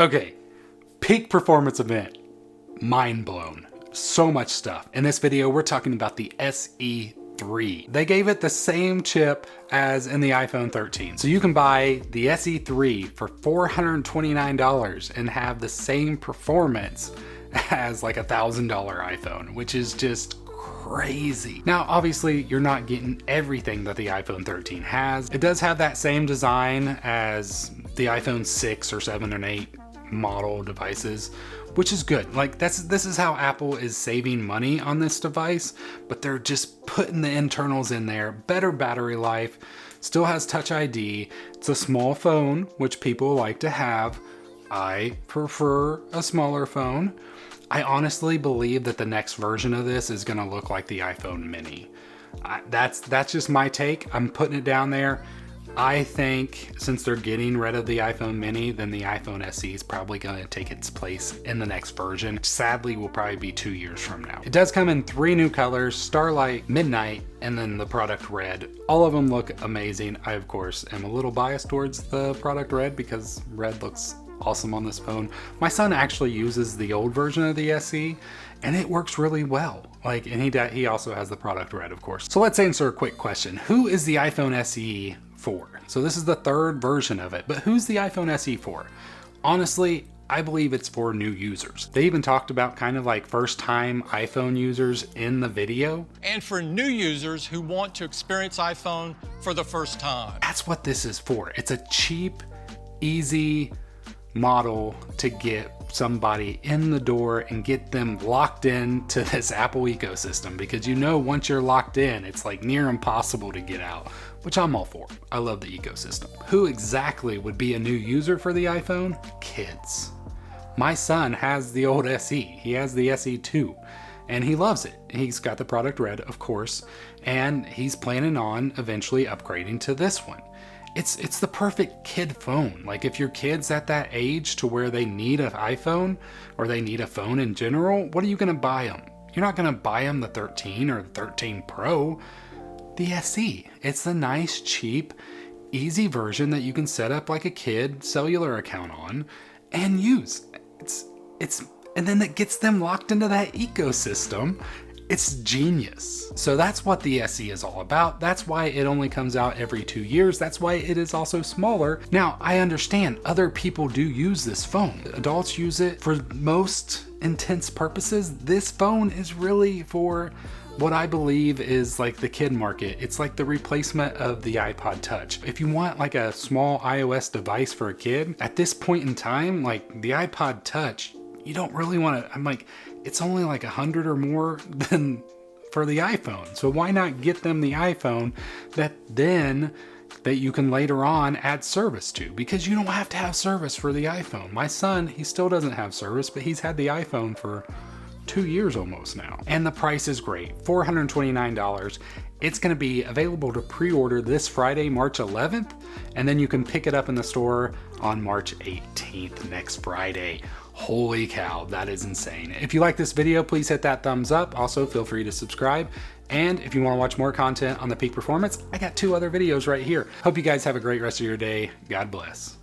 Okay, peak performance event. Mind blown. So much stuff. In this video, we're talking about the SE3. They gave it the same chip as in the iPhone 13. So you can buy the SE3 for $429 and have the same performance as like $1,000 iPhone, which is just crazy. Now, obviously, you're not getting everything that the iPhone 13 has. It does have that same design as the iPhone 6 or 7 and 8 model devices, which is good. Like this is how Apple is saving money on this device, but they're just putting the internals in there. Better battery life, still has Touch ID. It's a small phone, which people like to have. I prefer a smaller phone. I honestly believe that the next version of this is gonna look like the iPhone mini. That's just my take. I'm putting it down there. I think since they're getting rid of the iPhone mini, then the iPhone SE is probably going to take its place in the next version. Sadly, will probably be 2 years from now. It does come in 3 new colors: Starlight, Midnight, and then the product red. All of them look amazing. I, of course, am a little biased towards the product red because red looks awesome on this phone. My son actually uses the old version of the SE and it works really well. Like, and he also has the product red, of course. So let's answer a quick question. Who is the iPhone SE for? So this is the 3rd version of it, but who's the iPhone SE for? Honestly, I believe it's for new users. They even talked about kind of like first time iPhone users in the video. And for new users who want to experience iPhone for the first time. That's what this is for. It's a cheap, easy model to get somebody in the door and get them locked in to this Apple ecosystem, because you know once you're locked in, it's like near impossible to get out, which I'm all for. I love the ecosystem. Who exactly would be a new user for the iPhone? Kids. My son has the old SE. He has the SE2 and he loves it. He's got the product red, of course, and he's planning on eventually upgrading to this one. It's the perfect kid phone. Like if your kid's at that age to where they need an iPhone or they need a phone in general, what are you gonna buy them? You're not gonna buy them the 13 or the 13 Pro, the SE. It's the nice, cheap, easy version that you can set up like a kid cellular account on and use. And then it gets them locked into that ecosystem. It's genius. So that's what the SE is all about. That's why it only comes out every 2 years. That's why it is also smaller. Now, I understand other people do use this phone. Adults use it for most intense purposes. This phone is really for what I believe is like the kid market. It's like the replacement of the iPod Touch. If you want like a small iOS device for a kid, at this point in time, like the iPod Touch, you don't really want to, I'm like, it's only like 100 or more than for the iPhone. So why not get them the iPhone that you can later on add service to? Because you don't have to have service for the iPhone. My son, he still doesn't have service, but he's had the iPhone for 2 years almost now. And the price is great, $429. It's gonna be available to pre-order this Friday, March 11th, and then you can pick it up in the store on March 18th, next Friday. Holy cow, that is insane. If you like this video, please hit that thumbs up. Also, feel free to subscribe. And if you want to watch more content on the Peak Performance, I got 2 other videos right here. Hope you guys have a great rest of your day. God bless.